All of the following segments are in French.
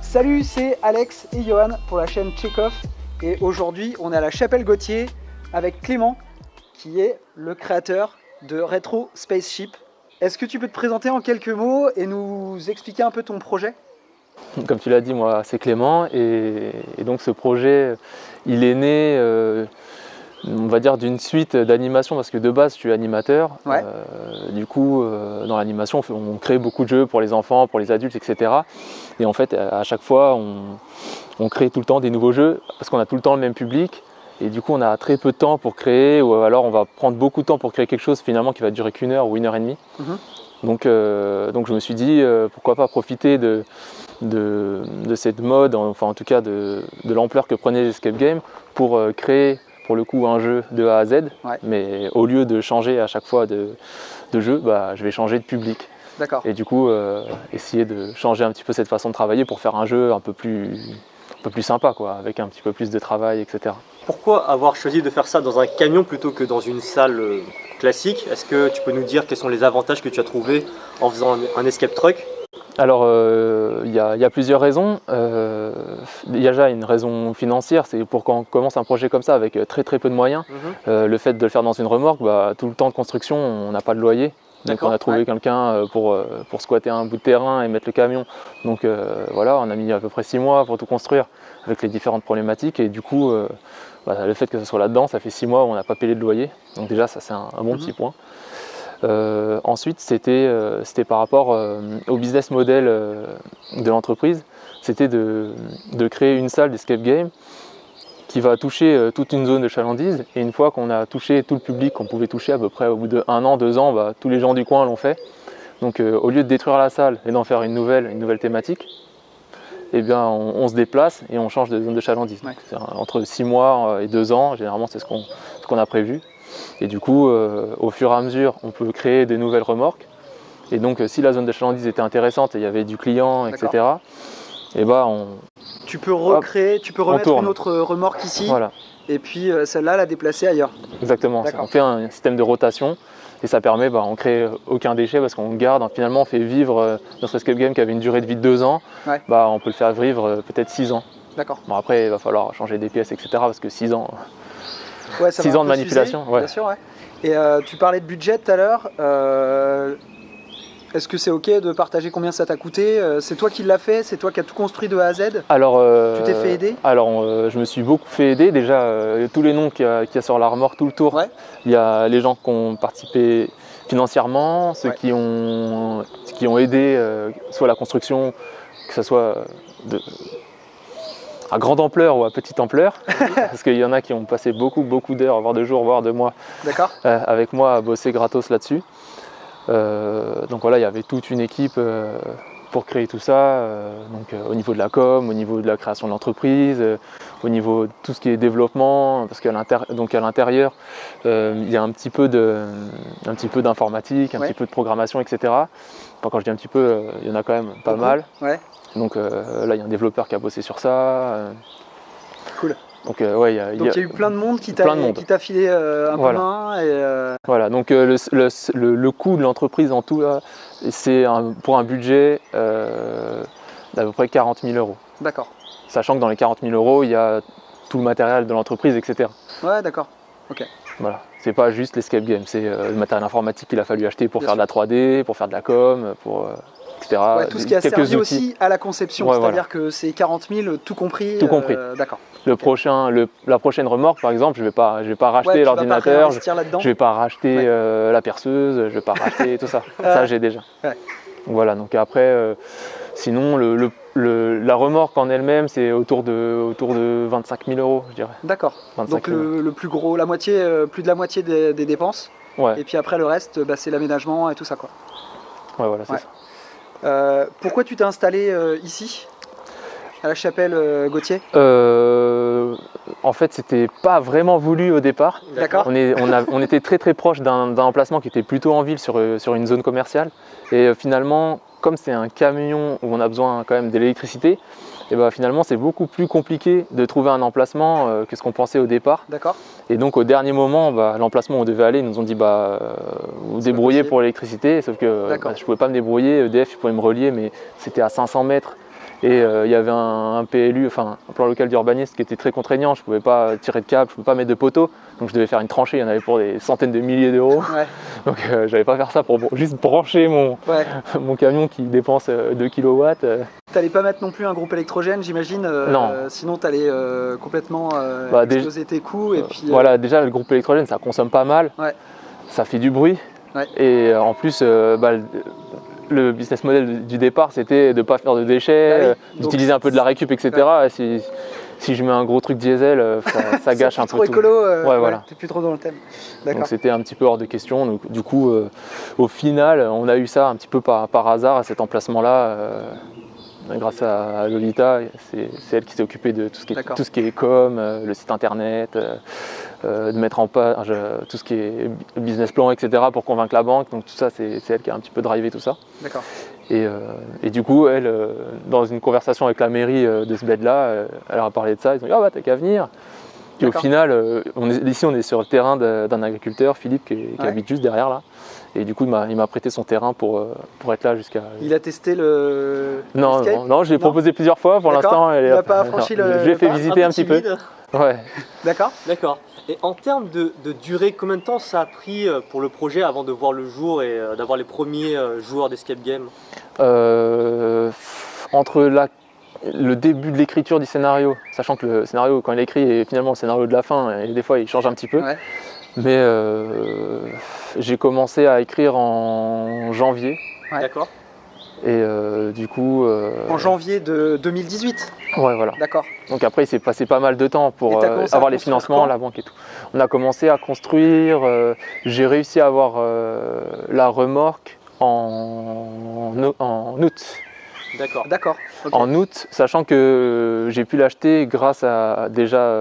Salut, c'est Alex et Johan pour la chaîne Check-Off et aujourd'hui on est à la Chapelle Gauthier avec Clément qui est le créateur de Retro Spaceship. Est-ce que tu peux te présenter en quelques mots et nous expliquer un peu ton projet? Comme tu l'as dit, moi c'est Clément et donc ce projet il est né on va dire d'une suite d'animation parce que de base je suis animateur. Ouais. Du coup dans l'animation on crée beaucoup de jeux pour les enfants, pour les adultes, etc. Et en fait à chaque fois on crée tout le temps des nouveaux jeux parce qu'on a tout le temps le même public et du coup on a très peu de temps pour créer ou alors on va prendre beaucoup de temps pour créer quelque chose finalement qui va durer qu'une heure ou une heure et demie. Donc je me suis dit pourquoi pas profiter de cette mode, enfin en tout cas de l'ampleur que prenaient les escape games pour créer pour le coup un jeu de A à Z, Ouais. mais au lieu de changer à chaque fois de jeu, je vais changer de public. D'accord. Et du coup essayer de changer un petit peu cette façon de travailler pour faire un jeu un peu plus sympa quoi, avec un petit peu plus de travail, etc. Pourquoi avoir choisi de faire ça dans un camion plutôt que dans une salle classique? Est-ce que tu peux nous dire quels sont les avantages que tu as trouvés en faisant un escape truck? Alors il y a plusieurs raisons. Il y a déjà une raison financière, c'est pour quand on commence un projet comme ça avec très peu de moyens. Le fait de le faire dans une remorque, tout le temps de construction, on n'a pas de loyer. Donc on a trouvé quelqu'un pour squatter un bout de terrain et mettre le camion. Donc voilà, on a mis à peu près 6 mois pour tout construire avec les différentes problématiques. Et du coup, le fait que ce soit là-dedans, ça fait 6 mois où on n'a pas payé de loyer. Donc déjà ça c'est un bon petit point. Ensuite c'était par rapport au business model de l'entreprise. C'était de créer une salle d'escape game qui va toucher toute une zone de chalandise, et une fois qu'on a touché tout le public qu'on pouvait toucher à peu près au bout de 1 an, 2 ans, tous les gens du coin l'ont fait. Donc au lieu de détruire la salle et d'en faire une nouvelle thématique, eh bien, on se déplace et on change de zone de chalandise. Ouais. Entre 6 mois et 2 ans, généralement c'est ce qu'on a prévu. Et du coup, au fur et à mesure, on peut créer des nouvelles remorques. Et donc si la zone de chalandise était intéressante et il y avait du client, etc., et tu peux recréer, tu peux remettre une autre remorque ici, voilà. Et puis celle-là la déplacer ailleurs. Exactement, on fait un système de rotation et ça permet, on crée aucun déchet parce qu'on garde, finalement on fait vivre notre escape game qui avait une durée de vie de 2 ans, Ouais. On peut le faire vivre peut-être 6 ans. D'accord. Bon après il va falloir changer des pièces, etc. parce que 6 ans, Ouais, ça 6 va ans de manipulation. Bien sûr, ouais. Et tu parlais de budget tout à l'heure. Est-ce que c'est ok de partager combien ça t'a coûté? C'est toi qui l'as fait? C'est toi qui as tout construit de A à Z? Alors, tu t'es fait aider? Alors je me suis beaucoup fait aider. Déjà, tous les noms qu'il y a sur la remorque, tout le tour, Ouais. il y a les gens qui ont participé financièrement, ceux qui ont aidé soit la construction, que ce soit à grande ampleur ou à petite ampleur, parce qu'il y en a qui ont passé beaucoup d'heures, voire de jours, voire de mois avec moi à bosser gratos là-dessus. Donc voilà, il y avait toute une équipe pour créer tout ça, au niveau de la com, au niveau de la création de l'entreprise, au niveau de tout ce qui est développement, parce qu'à l'intérieur, il y a un petit peu d'informatique, un petit peu de programmation, etc. Enfin, quand je dis un petit peu, il y en a quand même pas mal. Ouais. Donc là, il y a un développeur qui a bossé sur ça. Cool. Donc il y a eu plein de monde qui t'a filé un coup de main. Voilà, donc le coût de l'entreprise en tout, c'est pour un budget d'à peu près 40 000 €. D'accord. Sachant que dans les 40 000 €, il y a tout le matériel de l'entreprise, etc. Ouais, d'accord. Ok. Voilà, c'est pas juste l'escape game, c'est le matériel informatique qu'il a fallu acheter pour faire de la 3D, pour faire de la com, etc. Ouais, tout ce qui a servi aussi à la conception, c'est-à-dire que c'est 40 000 tout compris. Tout compris. D'accord. La prochaine remorque, par exemple, je vais pas racheter l'ordinateur, je vais pas racheter la perceuse, je vais pas racheter tout ça. Ça, j'ai déjà. Ouais. Voilà, donc après, sinon, la remorque en elle-même, c'est autour de 25 000 €, je dirais. D'accord. Donc le plus gros, plus de la moitié des dépenses. Ouais. Et puis après, le reste, c'est l'aménagement et tout ça, quoi. Ouais, voilà, c'est ça. Pourquoi tu t'es installé ici, à la Chapelle Gauthier? En fait, c'était pas vraiment voulu au départ. D'accord. On était très proche d'un emplacement qui était plutôt en ville sur une zone commerciale. Et finalement, comme c'est un camion où on a besoin quand même d'électricité, et finalement c'est beaucoup plus compliqué de trouver un emplacement que ce qu'on pensait au départ. D'accord. Et donc au dernier moment, l'emplacement où on devait aller, ils nous ont dit vous débrouillez pour l'électricité, sauf que je ne pouvais pas me débrouiller, EDF il pouvait me relier, mais c'était à 500 mètres. Et il y avait un PLU, enfin un plan local d'urbanisme qui était très contraignant. Je ne pouvais pas tirer de câble, je ne pouvais pas mettre de poteau. Donc je devais faire une tranchée, il y en avait pour des centaines de milliers d'euros. Ouais. Donc je n'allais pas faire ça pour juste brancher mon camion qui dépense 2 kW. T'allais pas mettre non plus un groupe électrogène, j'imagine. Non. Sinon, t'allais complètement exploser tes coûts. Et puis, Voilà, déjà le groupe électrogène, ça consomme pas mal. Ouais. Ça fait du bruit. Ouais. Et en plus, le business model du départ, c'était de ne pas faire de déchets, d'utiliser un peu de la récup, etc. Ouais. Et si je mets un gros truc diesel, ça gâche un peu trop tout. écolo, voilà. t'es plus trop dans le thème. Donc c'était un petit peu hors de question. Donc, du coup, au final, on a eu ça un petit peu par hasard à cet emplacement-là. Grâce à Lolita, c'est elle qui s'est occupée de tout ce qui est com, le site internet, de mettre en page tout ce qui est business plan, etc. pour convaincre la banque. Donc tout ça, c'est elle qui a un petit peu drivé tout ça. D'accord. Et du coup, elle, dans une conversation avec la mairie de ce bled-là, elle leur a parlé de ça. Ils ont dit « Ah bah t'as qu'à venir !» Puis au final, ici on est sur le terrain d'un agriculteur, Philippe, qui habite juste derrière là. Et du coup, il m'a prêté son terrain pour être là jusqu'à... Il a testé le... Non, je l'ai proposé plusieurs fois. Pour l'instant, il n'a pas franchi le... Je l'ai fait visiter un petit peu. Ouais. D'accord. D'accord. Et en termes de durée, combien de temps ça a pris pour le projet avant de voir le jour et d'avoir les premiers joueurs d'escape game? Entre le début de l'écriture du scénario, sachant que le scénario, quand il est écrit, est finalement le scénario de la fin, et des fois il change un petit peu. Ouais. Mais j'ai commencé à écrire en janvier. Ouais. D'accord. Et du coup... En janvier de 2018. Ouais, voilà. D'accord. Donc après, il s'est passé pas mal de temps pour avoir les financements, la banque et tout. On a commencé à construire, j'ai réussi à avoir la remorque en août. D'accord. D'accord. Okay. En août, sachant que j'ai pu l'acheter grâce à déjà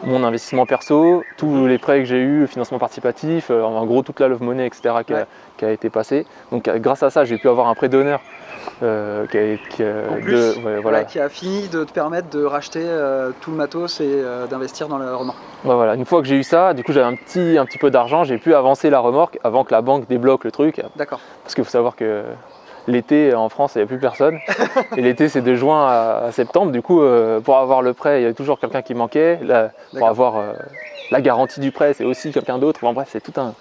mon investissement perso, tous les prêts que j'ai eus, le financement participatif, en gros toute la love money, etc. qui a été passée. Donc grâce à ça, j'ai pu avoir un prêt d'honneur qui a fini de te permettre de racheter tout le matos et d'investir dans la remorque. Ouais, voilà. Une fois que j'ai eu ça, du coup j'avais un petit peu d'argent, j'ai pu avancer la remorque avant que la banque débloque le truc. D'accord. Parce qu'il faut savoir que l'été en France, il n'y a plus personne. Et l'été, c'est de juin à septembre. Du coup, pour avoir le prêt, il y a toujours quelqu'un qui manquait. Pour avoir la garantie du prêt, c'est aussi quelqu'un d'autre. Bon, bref, c'est tout un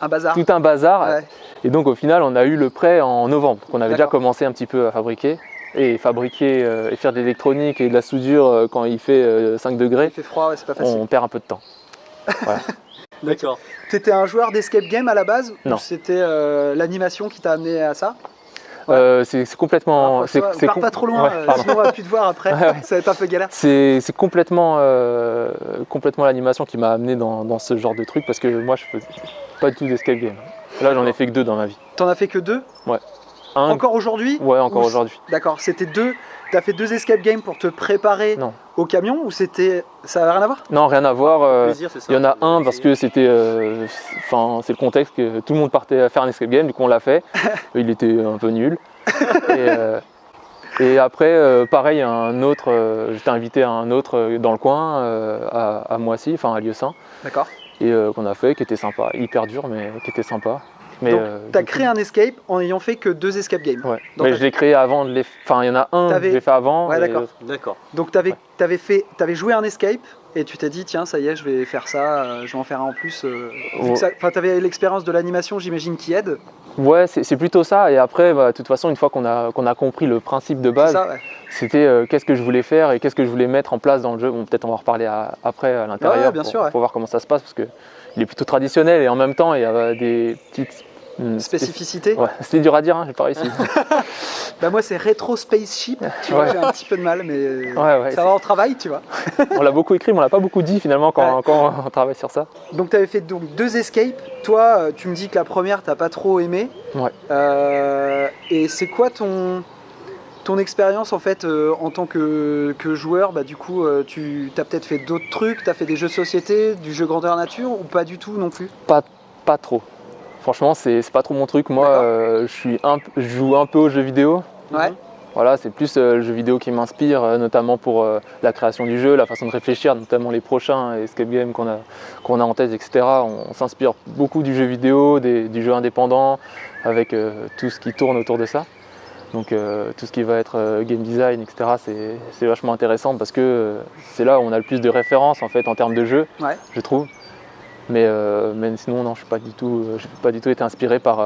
bazar. Tout un bazar. Ouais. Et donc, au final, on a eu le prêt en novembre. Donc, on avait déjà commencé un petit peu à fabriquer. Et fabriquer et faire de l'électronique et de la soudure quand il fait 5 degrés. Il fait froid, c'est pas facile. On perd un peu de temps. Voilà. D'accord. T'étais un joueur d'escape game à la base? Non. Ou c'était l'animation qui t'a amené à ça? C'est complètement... On part pas trop loin, sinon on va plus te voir après, ça va être un peu galère. C'est complètement l'animation qui m'a amené dans ce genre de truc, parce que moi je faisais pas du tout d'escape game. Là j'en ai fait que 2 dans ma vie. T'en as fait que 2? Ouais. Encore aujourd'hui? Ouais, encore aujourd'hui. D'accord, c'était 2. T'as fait 2 escape games pour te préparer au camion, ou c'était... Ça n'avait rien à voir? Non, rien à voir. Plaisir, c'est ça. Il y en a un parce que c'était... c'est le contexte que tout le monde partait faire un escape game, du coup on l'a fait. Il était un peu nul. Et après, pareil, un autre, j'étais invité à un autre dans le coin, à Moissy, enfin à Lieusaint. D'accord. Et qu'on a fait, qui était sympa, hyper dur, mais qui était sympa. Mais, donc, tu as créé un escape en n'ayant fait que 2 escape games. Ouais. Mais je l'ai créé avant de les... Enfin, il y en a un que j'ai fait avant. Ouais, d'accord. Donc, tu avais joué un escape et tu t'es dit, tiens, ça y est, je vais faire ça, je vais en faire un en plus. Tu avais l'expérience de l'animation, j'imagine, qui aide. Ouais, c'est plutôt ça. Et après, de toute façon, une fois qu'on a compris le principe de base, c'était qu'est-ce que je voulais faire et qu'est-ce que je voulais mettre en place dans le jeu. Bon, peut-être on va en reparler après à l'intérieur pour voir comment ça se passe, parce que il est plutôt traditionnel et en même temps il y a des petites spécificités. Ouais, c'était dur à dire, j'ai pas réussi. Bah moi c'est Retro Spaceship, tu vois, j'ai un petit peu de mal, mais ça va, on travaille, tu vois. On l'a beaucoup écrit, mais on l'a pas beaucoup dit finalement quand on travaille sur ça. Donc tu avais fait 2 escapes. Toi, tu me dis que la première t'as pas trop aimé. Ouais. Et c'est quoi ton expérience en fait en tant que joueur? Bah du coup tu as peut-être fait d'autres trucs, tu as fait des jeux de société, du jeu grandeur nature, ou pas du tout non plus? Pas trop. Franchement, c'est pas trop mon truc. Moi, je joue un peu aux jeux vidéo. Ouais. Voilà, c'est plus le jeu vidéo qui m'inspire, notamment pour la création du jeu, la façon de réfléchir, notamment les prochains escape games qu'on a en tête, etc. On s'inspire beaucoup du jeu vidéo, du jeu indépendant, avec tout ce qui tourne autour de ça. Donc tout ce qui va être game design, etc., c'est vachement intéressant parce que c'est là où on a le plus de références en fait en termes de jeu, je trouve. Mais sinon non, je n'ai pas du tout été inspiré par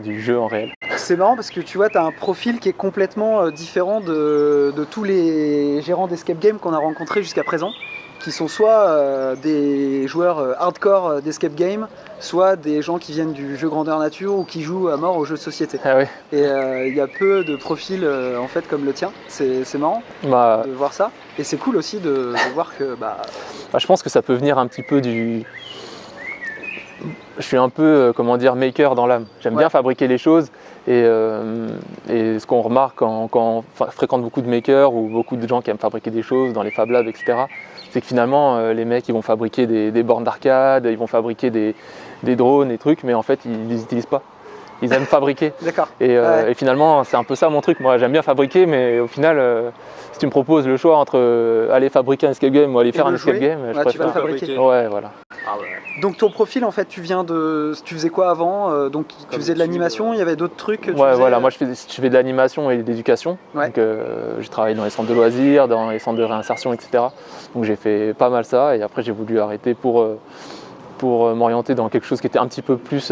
du jeu en réel. C'est marrant parce que tu vois, tu as un profil qui est complètement différent de tous les gérants d'escape game qu'on a rencontrés jusqu'à présent, qui sont soit des joueurs hardcore d'escape game, soit des gens qui viennent du jeu grandeur nature ou qui jouent à mort aux jeux de société. Ah oui. Et il y a peu de profils en fait comme le tien. C'est marrant de voir ça. Et c'est cool aussi de voir que... je pense que ça peut venir un petit peu du... Je suis un peu, maker dans l'âme. J'aime bien fabriquer les choses et ce qu'on remarque quand on fréquente beaucoup de makers ou beaucoup de gens qui aiment fabriquer des choses dans les Fab Labs, etc., c'est que finalement, les mecs, ils vont fabriquer des bornes d'arcade, ils vont fabriquer des drones, des trucs, mais en fait, ils les utilisent pas. Ils aiment fabriquer. D'accord. Et finalement, c'est un peu ça mon truc. Moi, j'aime bien fabriquer, mais au final, si tu me proposes le choix entre aller fabriquer un escape game ou aller faire un escape game, je préfère tu vas le fabriquer. Ouais, voilà. Ah ouais. Donc ton profil, en fait, tu faisais quoi avant? Donc tu faisais de l'animation, il y avait d'autres trucs que tu faisais... Voilà, moi je fais de l'animation et de l'éducation. Ouais. Donc j'ai travaillé dans les centres de loisirs, dans les centres de réinsertion, etc. Donc j'ai fait pas mal ça et après j'ai voulu arrêter pour m'orienter dans quelque chose qui était un petit peu plus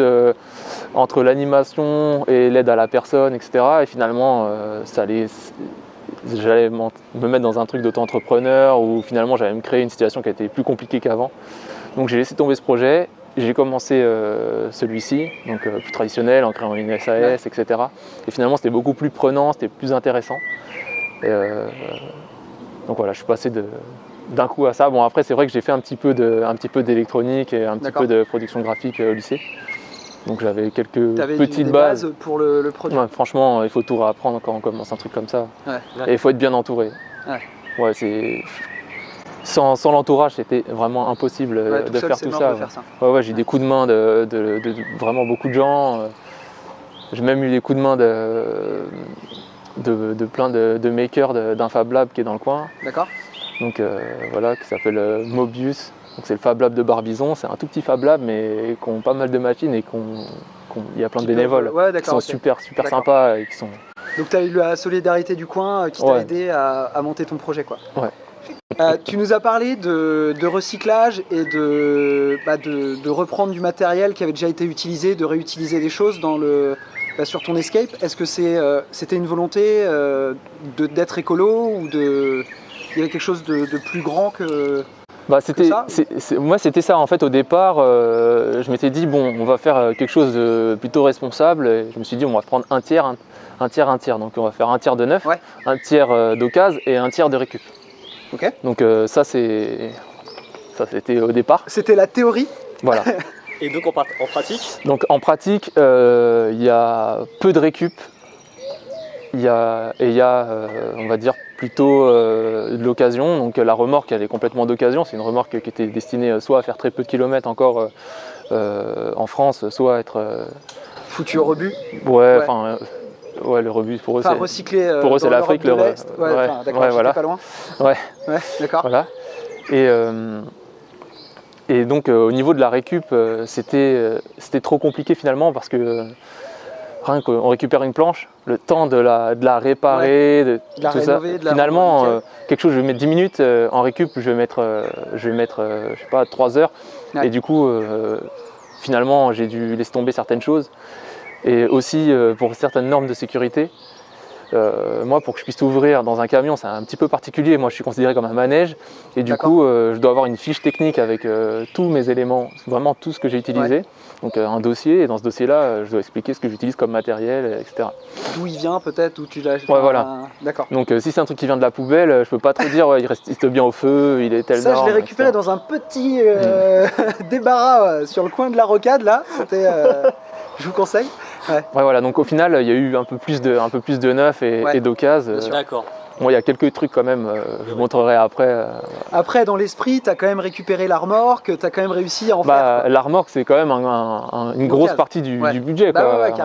entre l'animation et l'aide à la personne, etc. Et finalement, j'allais me mettre dans un truc d'auto-entrepreneur où finalement j'allais me créer une situation qui a été plus compliquée qu'avant. Donc j'ai laissé tomber ce projet, j'ai commencé celui-ci, donc plus traditionnel, en créant une SAS, etc. Et finalement c'était beaucoup plus prenant, c'était plus intéressant. Et, donc voilà, je suis passé d'un coup à ça. Bon après c'est vrai que j'ai fait un petit peu d'électronique et un petit peu de production graphique au lycée. Donc j'avais quelques petites bases pour le produit. Ouais, franchement, il faut tout réapprendre quand on commence un truc comme ça. Ouais. Et il faut être bien entouré. Ouais, sans l'entourage, c'était vraiment impossible de faire tout ça. Ouais, j'ai eu des coups de main de vraiment beaucoup de gens. J'ai même eu des coups de main de plein de makers d'un Fab Lab qui est dans le coin. D'accord. Donc voilà, qui s'appelle Mobius. Donc c'est le Fab Lab de Barbizon. C'est un tout petit Fab Lab, mais qui ont pas mal de machines et il y a plein de bénévoles qui sont super sympas et qui sont... Donc tu as eu la solidarité du coin qui t'a aidé à monter ton projet, quoi. Ouais. Tu nous as parlé de recyclage et de reprendre du matériel qui avait déjà été utilisé, de réutiliser des choses sur ton escape. Est-ce que c'était une volonté d'être écolo ou il y avait quelque chose de plus grand que ça? Moi c'était ça en fait au départ. Je m'étais dit bon, on va faire quelque chose de plutôt responsable. Et je me suis dit on va prendre un tiers. Donc on va faire un tiers de neuf, un tiers d'occasion et un tiers de récup. Okay. Donc ça c'était au départ. C'était la théorie. Voilà. Et donc en pratique? Donc en pratique, il y a peu de récup. Il y a on va dire plutôt de l'occasion. Donc la remorque elle est complètement d'occasion. C'est une remorque qui était destinée soit à faire très peu de kilomètres encore en France, soit à être foutu au rebut. Ouais, le rebut pour eux, recycler. Pour eux, c'est l'Afrique, de l'Est. D'accord, voilà. Pas loin. Ouais, d'accord. Voilà. Et donc, au niveau de la récup, c'était trop compliqué finalement parce que rien qu'on récupère une planche, le temps de la réparer, de la rénover, ça. Finalement, quelque chose, je vais mettre 10 minutes en récup, je vais mettre je sais pas, 3 heures. Ouais. Et du coup, finalement, j'ai dû laisser tomber certaines choses. Et aussi pour certaines normes de sécurité, moi pour que je puisse ouvrir dans un camion c'est un petit peu particulier, moi je suis considéré comme un manège et du coup je dois avoir une fiche technique avec tous mes éléments, vraiment tout ce que j'ai utilisé, donc un dossier et dans ce dossier là je dois expliquer ce que j'utilise comme matériel, etc. D'où il vient peut-être, où tu l'as... voilà. D'accord. Donc si c'est un truc qui vient de la poubelle, je peux pas trop dire il résiste bien au feu, il est tel norme. Ça je l'ai récupéré dans un petit débarras sur le coin de la rocade là, c'était... Je vous conseille. Ouais, voilà, donc au final, il y a eu un peu plus de neuf et d'occasion. D'accord. Bon, il y a quelques trucs quand même, je vous montrerai après. Après, dans l'esprit, tu as quand même récupéré la remorque, tu as quand même réussi à en faire. La remorque, c'est quand même une grosse partie du budget.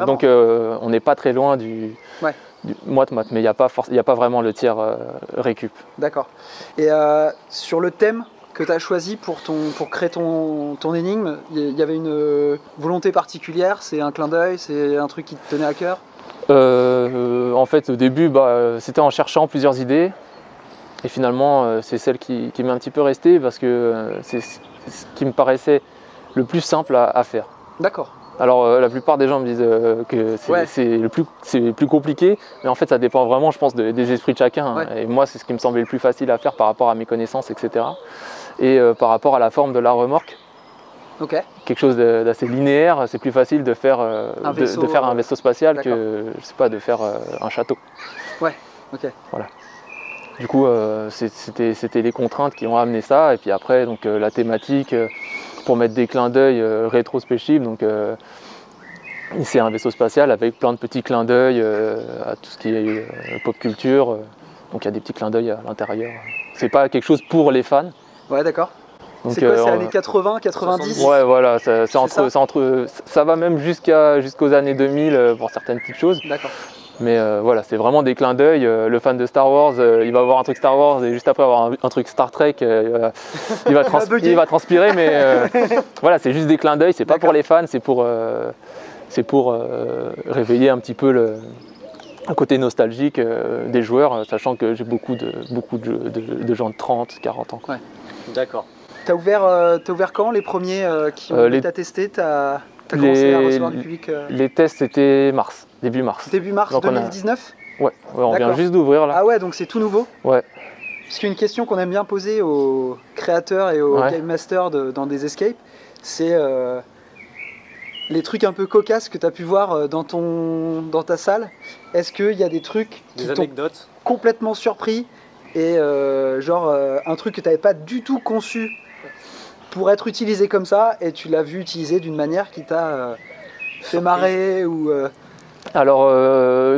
Donc on n'est pas très loin du moite-moite, mais il n'y a pas vraiment le tiers récup. D'accord. Et sur le thème que tu as choisi pour créer ton énigme, il y avait une volonté particulière? C'est un clin d'œil? C'est un truc qui te tenait à cœur? En fait, au début, c'était en cherchant plusieurs idées. Et finalement, c'est celle qui m'est un petit peu restée parce que c'est ce qui me paraissait le plus simple à faire. D'accord. Alors la plupart des gens me disent que c'est le plus compliqué, mais en fait ça dépend vraiment, je pense, des esprits de chacun. Hein. Ouais. Et moi, c'est ce qui me semblait le plus facile à faire par rapport à mes connaissances, etc. Et par rapport à la forme de la remorque, Ok. quelque chose d'assez linéaire, c'est plus facile de faire, un vaisseau spatial que, je sais pas, de faire un château. Ouais, ok. Voilà. Du coup, c'était les contraintes qui ont amené ça, et puis après, donc, la thématique, pour mettre des clins d'œil rétro spaceship, donc c'est un vaisseau spatial avec plein de petits clins d'œil à tout ce qui est pop culture, donc il y a des petits clins d'œil à l'intérieur. C'est pas quelque chose pour les fans. Ouais, d'accord. Donc, c'est quoi, c'est années 80, 90? Ouais, voilà, ça va même jusqu'aux années 2000 pour certaines petites choses. D'accord. Mais voilà, c'est vraiment des clins d'œil. Le fan de Star Wars, il va avoir un truc Star Wars et juste après avoir un truc Star Trek, il va transpirer, mais voilà, c'est juste des clins d'œil, c'est pas pour les fans, c'est pour réveiller un petit peu un côté nostalgique des joueurs, sachant que j'ai beaucoup de gens de 30, 40 ans. Ouais. D'accord. T'as ouvert quand les premiers qui ont été testés? T'as commencé à recevoir du public Les tests, c'était début mars. Début mars Donc 2019? Ouais, on vient juste d'ouvrir là. Ah ouais, donc c'est tout nouveau? Ouais. Parce qu'une question qu'on aime bien poser aux créateurs et aux game masters dans des escapes, c'est les trucs un peu cocasses que tu as pu voir dans ta salle. Est-ce qu'il y a des trucs qui t'ont complètement surpris et un truc que tu n'avais pas du tout conçu pour être utilisé comme ça et tu l'as vu utilisé d'une manière qui t'a fait marrer ou Alors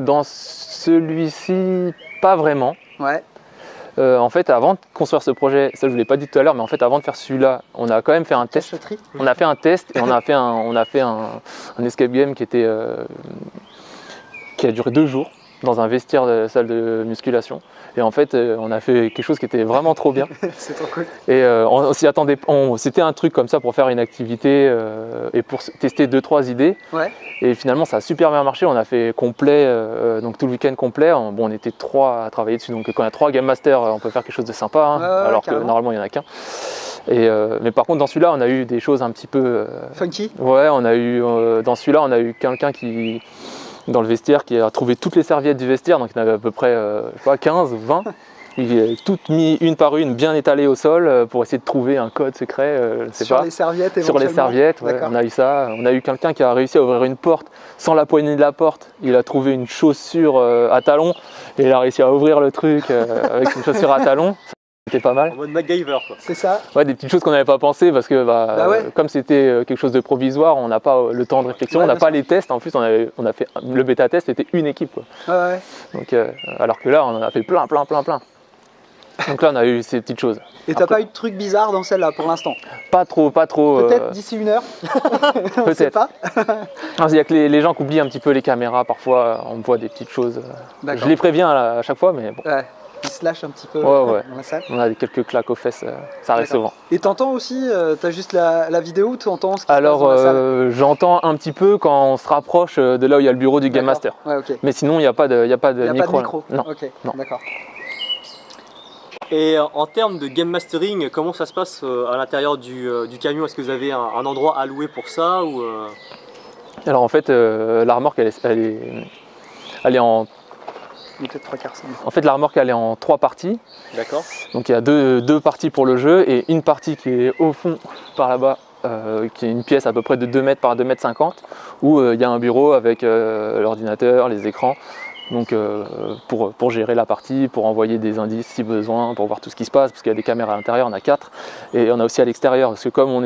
dans celui-ci, pas vraiment. Ouais. En fait, avant de construire ce projet, ça je vous l'ai pas dit tout à l'heure, mais en fait avant de faire celui-là, on a quand même fait un test. On a fait un test et on a fait un escape game qui a duré 2 jours dans un vestiaire de salle de musculation. Et en fait, on a fait quelque chose qui était vraiment trop bien. C'est trop cool. Et on s'y attendait. C'était un truc comme ça pour faire une activité et pour tester 2-3 idées. Ouais. Et finalement, ça a super bien marché. On a fait complet, donc tout le week-end complet. On était 3 à travailler dessus. Donc quand il y a 3 Game Masters, on peut faire quelque chose de sympa, hein, alors carrément. que normalement, il n'y en a qu'un. Mais par contre, dans celui-là, on a eu des choses un petit peu funky. Ouais, dans celui-là, on a eu quelqu'un dans le vestiaire qui a trouvé toutes les serviettes du vestiaire, donc il y en avait à peu près 15 ou 20. Il a toutes mis une par une, bien étalées au sol pour essayer de trouver un code secret. Les serviettes, sur les serviettes, ouais, on a eu ça. On a eu quelqu'un qui a réussi à ouvrir une porte sans la poignée de la porte. Il a trouvé une chaussure à talons et il a réussi à ouvrir le truc avec une chaussure à talons. C'était pas mal. En mode MacGyver, quoi. C'est ça. Ouais, des petites choses qu'on n'avait pas pensé parce que comme c'était quelque chose de provisoire, on n'a pas le temps de réflexion, on n'a pas les tests. En plus, on a fait le bêta test, c'était une équipe, quoi. Ouais. Donc, alors que là, on en a fait plein. Donc là, on a eu ces petites choses. Et t'as pas eu de trucs bizarres dans celle-là pour l'instant? Pas trop. Peut-être d'ici 1 heure. On sait pas. Il y a que les gens qui oublient un petit peu les caméras. Parfois, on voit des petites choses. Je les préviens à chaque fois, mais bon. Ouais. Ils se lâchent un petit peu dans la salle. On a quelques claques aux fesses, ça arrive souvent. Et t'entends aussi, t'as juste la vidéo ou t'entends ce qui se passe dans la salle? J'entends un petit peu quand on se rapproche de là où il y a le bureau du Game Master. Ouais, okay. Mais sinon, il n'y a pas de micro. Non. Ok, non. D'accord. Et en termes de game mastering, comment ça se passe à l'intérieur du camion? Est-ce que vous avez un endroit alloué pour ça ou Alors en fait, la remorque, elle est en... Peut-être 3/4. En fait, la remorque, elle est en 3 parties. D'accord. Donc il y a deux parties pour le jeu et une partie qui est au fond, par là-bas, qui est une pièce à peu près de 2 mètres par 2 mètres 50, où il y a un bureau avec l'ordinateur, les écrans. Donc pour gérer la partie, pour envoyer des indices si besoin, pour voir tout ce qui se passe, parce qu'il y a des caméras à l'intérieur, on a 4, et on a aussi à l'extérieur, parce que comme on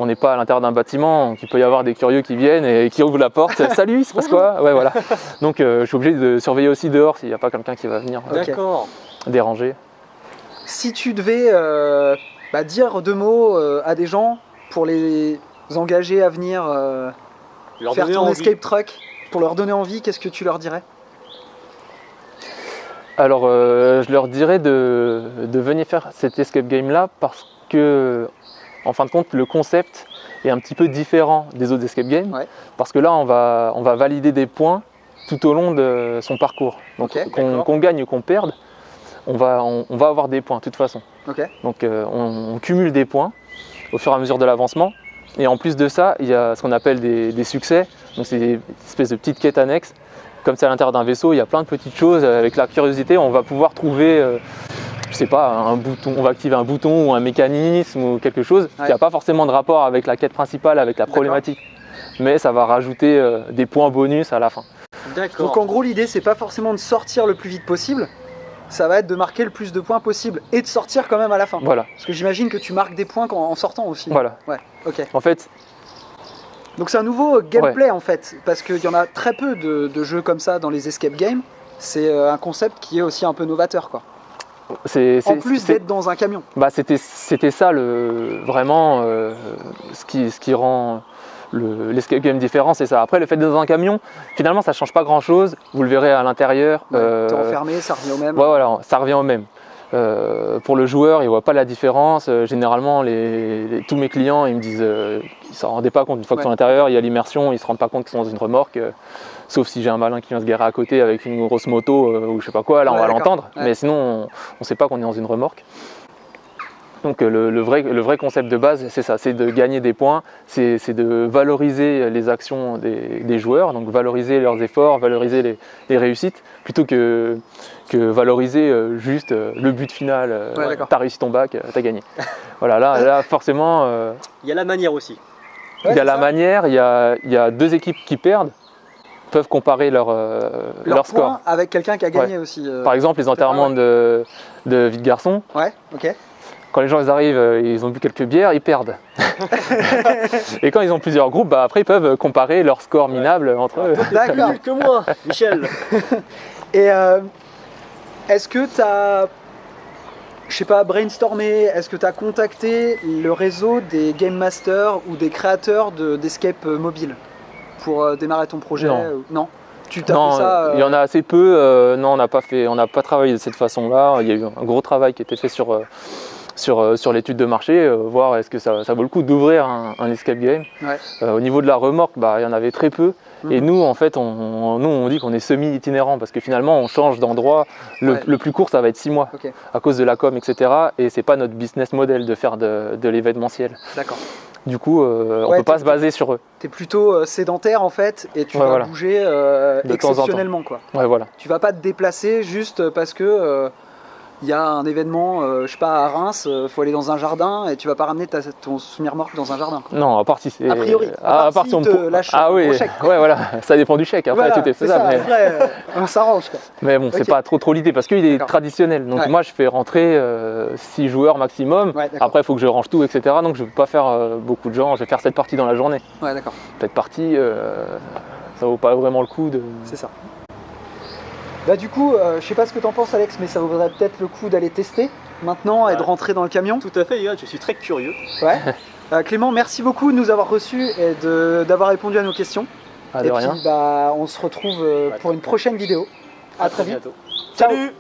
n'est pas à l'intérieur d'un bâtiment, il peut y avoir des curieux qui viennent et qui ouvrent la porte, salut, il se passe quoi? Ouais, voilà. Donc je suis obligé de surveiller aussi dehors s'il n'y a pas quelqu'un qui va venir déranger. Si tu devais dire 2 mots à des gens pour les engager à venir faire ton escape truck, pour leur donner envie, qu'est-ce que tu leur dirais? Alors, je leur dirais de venir faire cet escape game là parce que, en fin de compte, le concept est un petit peu différent des autres escape games, Ouais. parce que là on va valider des points tout au long de son parcours. Donc Ok, qu'on gagne ou qu'on perde, on va avoir des points de toute façon. Ok. Donc on cumule des points au fur et à mesure de l'avancement. Et en plus de ça, il y a ce qu'on appelle des succès. Donc c'est des espèces de petites quêtes annexes. Comme c'est à l'intérieur d'un vaisseau, il y a plein de petites choses. Avec la curiosité, on va pouvoir trouver, je sais pas, un bouton. On va activer un bouton ou un mécanisme ou quelque chose qui n'a pas forcément de rapport avec la quête principale, avec la problématique. Mais ça va rajouter des points bonus à la fin. D'accord. Donc en gros, l'idée, c'est pas forcément de sortir le plus vite possible, ça va être de marquer le plus de points possible et de sortir quand même à la fin. Voilà. Parce que j'imagine que tu marques des points en sortant aussi. Voilà. Ouais, ok. En fait, Donc c'est un nouveau gameplay en fait, parce qu'il y en a très peu de jeux comme ça dans les escape games. C'est un concept qui est aussi un peu novateur, quoi. En plus d'être dans un camion. Bah, c'était ça vraiment ce qui rend l'escape game différent, c'est ça. Après, le fait d'être dans un camion, finalement, ça change pas grand chose. Vous le verrez à l'intérieur. Ouais, t'es enfermé, ça revient au même. Ouais, voilà, ça revient au même. Pour le joueur, il voit pas la différence. Généralement, tous mes clients, ils me disent qu'ils s'en rendaient pas compte. Une fois qu'ils sont à l'intérieur, il y a l'immersion, ils se rendent pas compte qu'ils sont dans une remorque. Sauf si j'ai un malin qui vient se garer à côté avec une grosse moto ou je sais pas quoi, là on va l'entendre. Ouais. Mais sinon, on sait pas qu'on est dans une remorque. Donc le vrai concept de base, c'est ça, c'est de gagner des points, c'est de valoriser les actions des joueurs, donc valoriser leurs efforts, valoriser les réussites, plutôt que valoriser juste le but final, t'as réussi ton bac, t'as gagné. Voilà, là forcément... Il y a la manière aussi. Il y a la manière, il y a deux équipes qui perdent, peuvent comparer leur score. Avec quelqu'un qui a gagné aussi. Par exemple, les enterrements de vie de garçon. Ouais, ok. Quand les gens ils arrivent, ils ont bu quelques bières, ils perdent. Et quand ils ont plusieurs groupes, bah, après ils peuvent comparer leur score minable entre eux. D'accord. Plus que moi, Michel. Et est-ce que tu as, je sais pas, brainstormé, est-ce que tu as contacté le réseau des game masters ou des créateurs d'escape mobile pour démarrer ton projet? Non. Tu t'as fait ça il y en a assez peu. Non, on n'a pas travaillé de cette façon-là. Il y a eu un gros travail qui a été fait sur l'étude de marché, voir est-ce que ça vaut le coup d'ouvrir un escape game. Ouais. Au niveau de la remorque, bah, il y en avait très peu. Et nous, en fait, on dit qu'on est semi-itinérant parce que finalement, on change d'endroit. Le plus court, ça va être 6 mois à cause de la com, etc. Et c'est pas notre business model de faire de l'événementiel. D'accord. Du coup, on ne peut pas se baser sur eux. Tu es plutôt sédentaire en fait et tu vas bouger exceptionnellement. Quoi. Ouais, voilà. Tu vas pas te déplacer juste parce que il y a un événement, je sais pas, à Reims, faut aller dans un jardin et tu vas pas ramener ton semi-remorque dans un jardin. Quoi. Non, à part si c'est. A priori. À part si on te lâche oui, chèque. Ouais, voilà, ça dépend du chèque. Après, tout est faisable. Ça, après, on s'arrange. Mais bon, c'est pas trop l'idée parce qu'il est traditionnel. Donc moi, je fais rentrer 6 joueurs maximum. Ouais, après, il faut que je range tout, etc. Donc je peux pas faire beaucoup de gens. Je vais faire 7 parties dans la journée. Ouais, d'accord. Cette partie, ça vaut pas vraiment le coup de. C'est ça. Bah du coup, je sais pas ce que t'en penses Alex, mais ça vaudrait peut-être le coup d'aller tester maintenant et de rentrer dans le camion. Tout à fait, Yann, je suis très curieux. Ouais. Clément, merci beaucoup de nous avoir reçus et d'avoir répondu à nos questions. De rien. Puis bah, on se retrouve pour une prochaine vidéo. À très vite. Salut.